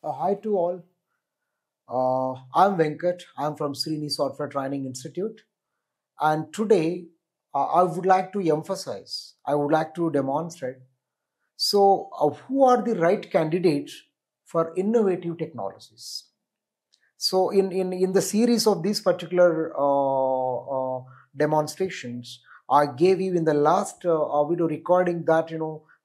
Hi to all. I'm Venkat. I'm from Srini Software Training Institute. And today, I would like to emphasize, I would like to demonstrate. Who are the right candidates for innovative technologies? So, in the series of these particular demonstrations, I gave you in the last video recording that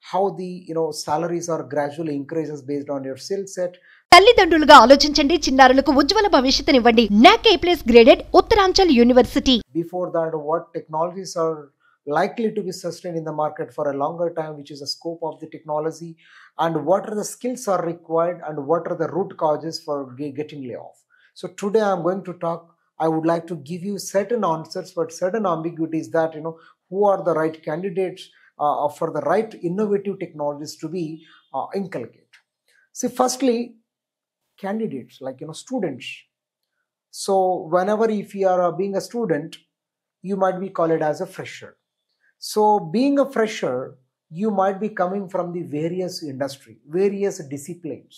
how the salaries are gradually increases based on your skill set. తల్లిదండ్రులుగా ఆలోచించండి, చిన్నారులకు ఉజ్వల భవిష్యత్తునివ్వండి. NAC A+ graded Uttaranchal university. Before that, what technologies are likely to be sustained in the market for a longer time, which is the scope of the technology, and what are the skills are required, and what are the root causes for getting layoff. So today I'm going to talk. I would like to give you certain answers, but certain ambiguities that who are the right candidates for the right innovative technologies to be inculcated. See, firstly, candidates like students. So whenever if you are being a student, you might be called as a fresher. So being a fresher, you might be coming from the various industry, various disciplines.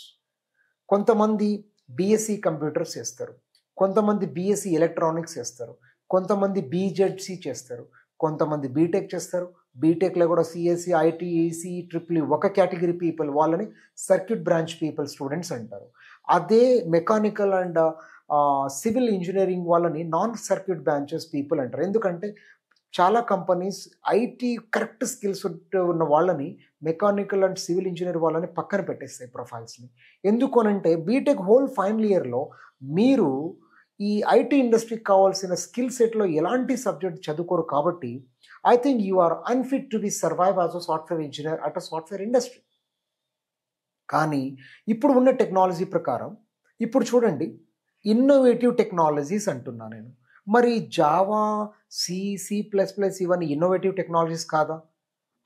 కొంతమంది BSc computers చేస్తారు, కొంతమంది BSc electronics చేస్తారు, కొంతమంది BZC చేస్తారు, కొంతమంది BTech చేస్తారు. బీటెక్లో కూడా సిఎస్సి, ఐటీ, ఈసీ, ట్రిపుల్ ఒక కేటగిరీ పీపుల్ వాళ్ళని సర్క్యూట్ బ్రాంచ్ పీపుల్ స్టూడెంట్స్ అంటారు. అదే మెకానికల్ అండ్ సివిల్ ఇంజనీరింగ్ వాళ్ళని నాన్ సర్క్యూట్ బ్రాంచెస్ పీపుల్ అంటారు. ఎందుకంటే చాలా కంపెనీస్ ఐటీ కరెక్ట్ స్కిల్స్ ఉన్న వాళ్ళని, మెకానికల్ అండ్ సివిల్ ఇంజనీర్ వాళ్ళని పక్కన పెట్టేస్తాయి ప్రొఫైల్స్ని. ఎందుకు అనంటే బీటెక్ హోల్ ఫైనల్ ఇయర్లో మీరు ఈ ఐటీ ఇండస్ట్రీకి కావాల్సిన స్కిల్ సెట్లో ఎలాంటి సబ్జెక్ట్ చదువుకోరు. కాబట్టి I think you are unfit to be survive as a software engineer at a software industry. కానీ ఇప్పుడు ఉన్న టెక్నాలజీ ప్రకారం ఇప్పుడు చూడండి, ఇన్నోవేటివ్ టెక్నాలజీస్ అంటున్నా నేను. మరి జావా, C++ ఇవన్నీ ఇన్నోవేటివ్ టెక్నాలజీస్ కాదా?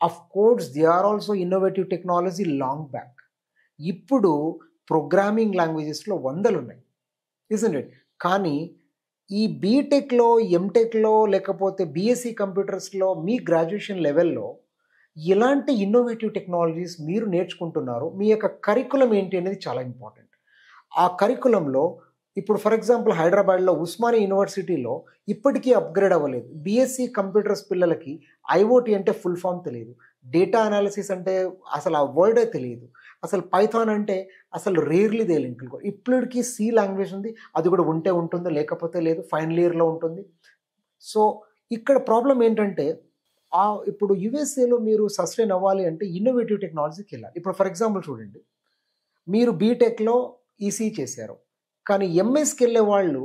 Of course they are also innovative technology long back. ఇప్పుడు ప్రోగ్రామింగ్ లాంగ్వేజెస్లో వందలు ఉన్నాయి, ఇజంట్ ఇట్? కానీ ఈ బీటెక్లో, ఎంటెక్లో, లేకపోతే బీఎస్సీ కంప్యూటర్స్లో మీ గ్రాడ్యుయేషన్ లెవెల్లో ఎలాంటి ఇన్నోవేటివ్ టెక్నాలజీస్ మీరు నేర్చుకుంటున్నారు, మీ యొక్క కరికులం ఏంటి అనేది చాలా ఇంపార్టెంట్. ఆ కరికులంలో ఇప్పుడు ఫర్ ఎగ్జాంపుల్ హైదరాబాద్లో ఉస్మానియా యూనివర్సిటీలో ఇప్పటికీ అప్గ్రేడ్ అవ్వలేదు. బీఎస్సీ కంప్యూటర్స్ పిల్లలకి ఐఓటీ అంటే ఫుల్ ఫామ్ తెలియదు, డేటా అనాలిసిస్ అంటే అసలు ఆ వర్డే తెలియదు, అసలు పైథాన్ అంటే అసలు రేర్లీ తెలియదు. ఇప్పటికీ సి లాంగ్వేజ్ ఉంది, అది కూడా ఉంటే ఉంటుంది, లేకపోతే లేదు, ఫైనల్ ఇయర్లో ఉంటుంది. సో ఇక్కడ ప్రాబ్లం ఏంటంటే ఇప్పుడు యుఎస్ఏలో మీరు సస్టైన్ అవ్వాలి అంటే ఇన్నోవేటివ్ టెక్నాలజీకి వెళ్ళాలి. ఇప్పుడు ఫర్ ఎగ్జాంపుల్ చూడండి, మీరు బీటెక్లో ఈసీ చేశారు, కానీ ఎంఎస్కి వెళ్ళే వాళ్ళు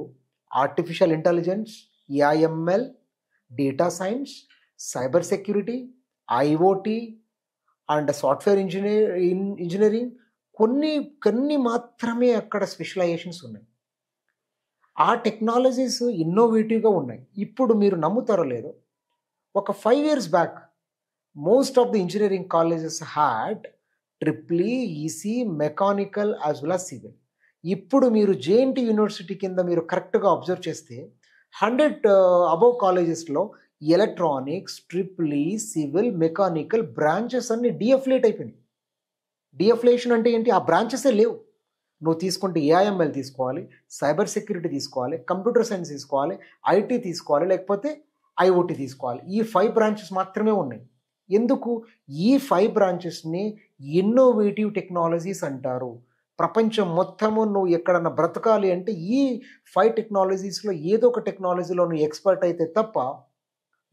artificial intelligence, AIML, data science, cyber security, IoT and software engineering కొన్ని మాత్రమే అక్కడ స్పెషలైజేషన్స్ ఉన్నాయి. ఆ టెక్నాలజీస్ ఇన్నోవేటివ్గా ఉన్నాయి. ఇప్పుడు మీరు నమ్ముతారో లేదో, ఒక 5 years back most of the engineering colleges had triple EC, mechanical as well as civil. ఇప్పుడు మీరు జేఎన్టీ యూనివర్సిటీ కింద మీరు కరెక్ట్గా అబ్జర్వ్ చేస్తే 100 అబవ్ కాలేజెస్లో electronics, triple E, civil, mechanical branches అన్ని డిఎఫ్లేట్ అయిపోయినాయి. డిఎఫ్లేషన్ అంటే ఏంటి? ఆ బ్రాంచెసే లేవు. నువ్వు తీసుకుంటే ఏఐఎంఎల్ తీసుకోవాలి, సైబర్ సెక్యూరిటీ తీసుకోవాలి, కంప్యూటర్ సైన్స్ తీసుకోవాలి, ఐటీ తీసుకోవాలి, లేకపోతే ఐఓటీ తీసుకోవాలి. ఈ 5 బ్రాంచెస్ మాత్రమే ఉన్నాయి. ఎందుకు? ఈ 5 బ్రాంచెస్ని ఇన్నోవేటివ్ టెక్నాలజీస్ అంటారు. ప్రపంచం మొత్తము నువ్వు ఎక్కడన్నా బ్రతకాలి అంటే ఈ 5 టెక్నాలజీస్లో ఏదో ఒక టెక్నాలజీలో నువ్వు ఎక్స్పర్ట్ అయితే తప్ప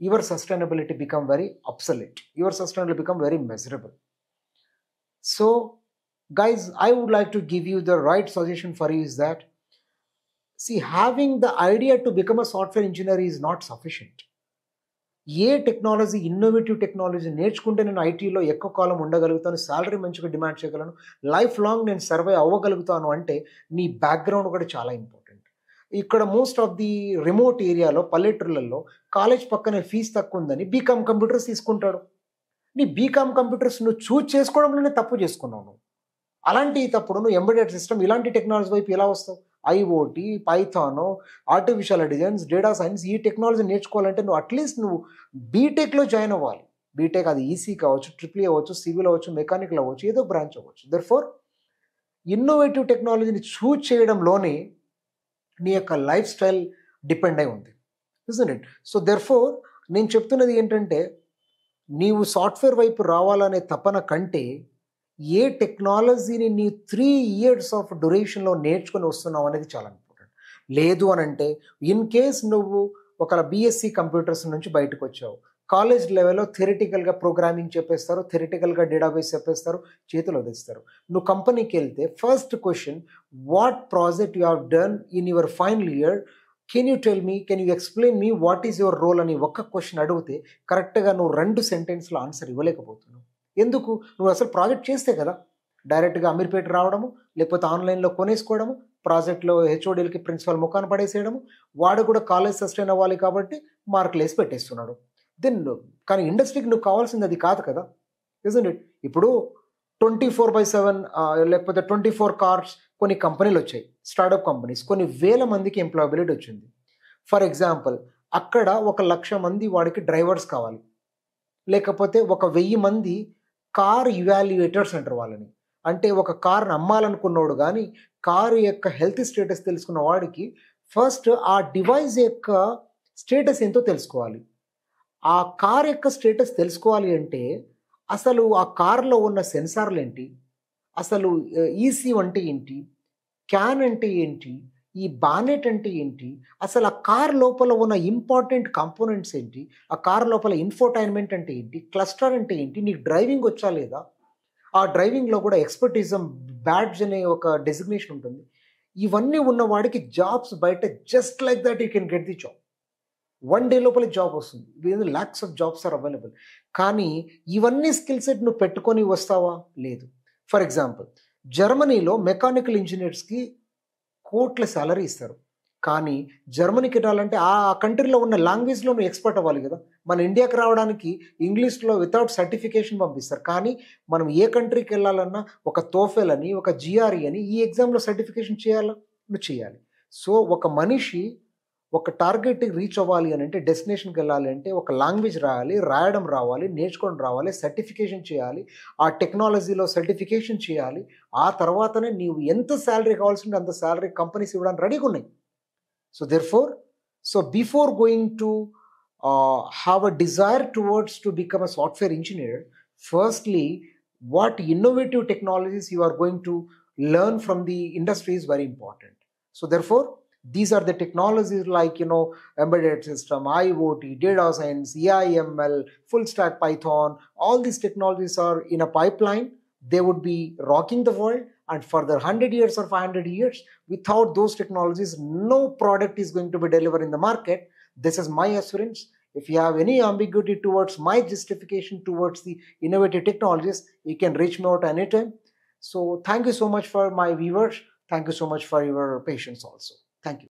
your sustainability become very absolute, your sustainability become very measurable. So guys, I would like to give you the right suggestion for you is that, see, having the idea to become a software engineer is not sufficient. A technology, innovative technology నేర్చుకుంటే నేను ఐటీలో ఎక్కువ కాలం ఉండగలుగుతాను, salary మంచిగా demand చేయగలను, life long నేను survey అవ్వగలుగుతాను అంటే నీ background కూడా చాలా ఇంపార్టెంట్. ఇక్కడ మోస్ట్ ఆఫ్ ది రిమోట్ ఏరియాలో, పల్లెటూర్లలో కాలేజ్ పక్కనే ఫీజు తక్కువ ఉందని బీకామ్ కంప్యూటర్స్ తీసుకుంటాడు. నీ బీకామ్ కంప్యూటర్స్ నువ్వు చూజ్ చేసుకోవడంలోనే తప్పు చేసుకున్నావు నువ్వు. అలాంటి తప్పుడు నువ్వు ఎంబెడెడ్ సిస్టమ్ ఇలాంటి టెక్నాలజీ వైపు ఎలా వస్తావు? IoT, Python, artificial intelligence, data science ఈ టెక్నాలజీ నేర్చుకోవాలంటే నువ్వు అట్లీస్ట్ నువ్వు బీటెక్లో జాయిన్ అవ్వాలి. బీటెక్ అది ఈసీ కావచ్చు, ట్రిపుల్ అవ్వచ్చు, సివిల్ అవ్వచ్చు, మెకానికల్ అవ్వచ్చు, ఏదో బ్రాంచ్ అవ్వచ్చు. దెర్ఫోర్ ఇన్నోవేటివ్ టెక్నాలజీని చూజ్ చేయడంలోనే నీ యొక్క లైఫ్ స్టైల్ డిపెండ్ అయి ఉంది, ఇజంట్ ఇట్? సో దెర్ఫోర్ నేను చెప్తున్నది ఏంటంటే, నీవు సాఫ్ట్వేర్ వైపు రావాలనే తపన కంటే ఏ టెక్నాలజీని నీ 3 years ఆఫ్ డ్యూరేషన్లో నేర్చుకొని వస్తున్నావు అనేది చాలా ఇంపార్టెంట్. లేదు అని అంటే, ఇన్ కేస్ నువ్వు ఒక బీఎస్సీ కంప్యూటర్స్ నుంచి బయటకు వచ్చావు, కాలేజ్ లెవెల్లో థియరిటికల్గా ప్రోగ్రామింగ్ చెప్పేస్తారు, థియరిటికల్గా డేటాబేస్ చెప్పేస్తారు, చేతులు వదిలేస్తారు. నువ్వు కంపెనీకి వెళ్తే first question, what project you have done in your final year, can you tell me, can you explain me what is your role అని ఒక్క క్వశ్చన్ అడిగితే కరెక్ట్గా నువ్వు 2 సెంటెన్స్లో ఆన్సర్ ఇవ్వలేకపోతున్నావు. ఎందుకు? నువ్వు అసలు ప్రాజెక్ట్ చేస్తే కదా డైరెక్ట్గా అమీర్పేట రావడము, లేకపోతే ఆన్లైన్లో కొనేసుకోవడము, ప్రాజెక్ట్లో హెచ్ఓడీలకి ప్రిన్సిపల్ ముఖాన పడేసేయడము, వాడు కూడా కాలేజ్ సస్టైన్ అవ్వాలి కాబట్టి మార్కులు వేసి పెట్టేస్తున్నాడు. దెన్ కానీ ఇండస్ట్రీకి నువ్వు కావాల్సింది అది కాదు కదా, ఇజంట్ ఇట్? ఇప్పుడు 24/7 లేకపోతే 24 కార్స్ కొన్ని కంపెనీలు వచ్చాయి, స్టార్టప్ కంపెనీస్, కొన్ని వేల మందికి ఎంప్లాయబిలిటీ వచ్చింది. ఫర్ ఎగ్జాంపుల్, అక్కడ 1,00,000 మంది వాడికి డ్రైవర్స్ కావాలి, లేకపోతే 1,000 మంది కార్ ఇవాల్యుయేటర్స్ అంటారు వాళ్ళని. అంటే ఒక కార్ని అమ్మాలనుకున్నోడు కానీ కారు యొక్క హెల్త్ స్టేటస్ తెలుసుకున్న వాడికి ఫస్ట్ ఆ డివైస్ యొక్క స్టేటస్ ఎంతో తెలుసుకోవాలి. ఆ కార్ యొక్క స్టేటస్ తెలుసుకోవాలి అంటే అసలు ఆ కార్లో ఉన్న సెన్సార్లు ఏంటి, అసలు ఈసీ అంటే ఏంటి, క్యాన్ అంటే ఏంటి, ఈ బానెట్ అంటే ఏంటి, అసలు ఆ కార్ లోపల ఉన్న ఇంపార్టెంట్ కాంపోనెంట్స్ ఏంటి, ఆ కార్ లోపల ఇన్ఫోటైన్మెంట్ అంటే ఏంటి, క్లస్టర్ అంటే ఏంటి, నీకు డ్రైవింగ్ వచ్చా లేదా, ఆ డ్రైవింగ్లో కూడా ఎక్స్పర్టిజం బ్యాడ్జ్ అనే ఒక డెసిగ్నేషన్ ఉంటుంది. ఇవన్నీ ఉన్న వాడికి జాబ్స్ బయట just like that you can get the job. 1 day లోపల జాబ్ వస్తుంది. Lots of jobs are available. కానీ ఇవన్నీ స్కిల్ సెట్ నువ్వు పెట్టుకొని వస్తావా? లేదు. ఫర్ ఎగ్జాంపుల్, జర్మనీలో మెకానికల్ ఇంజనీర్స్కి కోట్ల శాలరీ ఇస్తారు. కానీ జర్మనీకి వెళ్ళాలంటే ఆ కంట్రీలో ఉన్న లాంగ్వేజ్లో నువ్వు ఎక్స్పర్ట్ అవ్వాలి కదా. మన ఇండియాకి రావడానికి ఇంగ్లీష్లో వితౌట్ సర్టిఫికేషన్ పంపిస్తారు. కానీ మనం ఏ కంట్రీకి వెళ్ళాలన్నా ఒక తోఫెల్ అని, ఒక జిఆర్ఈ అని ఈ ఎగ్జామ్లో సర్టిఫికేషన్ చేయాలా? నువ్వు చేయాలి. సో ఒక మనిషి ఒక టార్గెట్కి రీచ్ అవ్వాలి అని అంటే, డెస్టినేషన్కి వెళ్ళాలి అంటే ఒక లాంగ్వేజ్ రాయాలి, రాయడం రావాలి, నేర్చుకొని రావాలి, సర్టిఫికేషన్ చేయాలి, ఆ టెక్నాలజీలో సర్టిఫికేషన్ చేయాలి. ఆ తర్వాతనే నీవు ఎంత శాలరీ కావాల్సింటే అంత శాలరీ కంపెనీస్ ఇవ్వడానికి రెడీగా ఉన్నాయి. So therefore, so before going to have a desire towards to become a software engineer, firstly, what innovative technologies you are going to learn from the industry is very important. So therefore, these are the technologies like, embedded system, IoT, data science, AI/ML, full stack Python. All these technologies are in a pipeline. They would be rocking the world. And for the 100 years or 500 years, without those technologies, no product is going to be delivered in the market. This is my assurance. If you have any ambiguity towards my justification towards the innovative technologies, you can reach me out anytime. So thank you so much for my viewers. Thank you so much for your patience also. Thank you.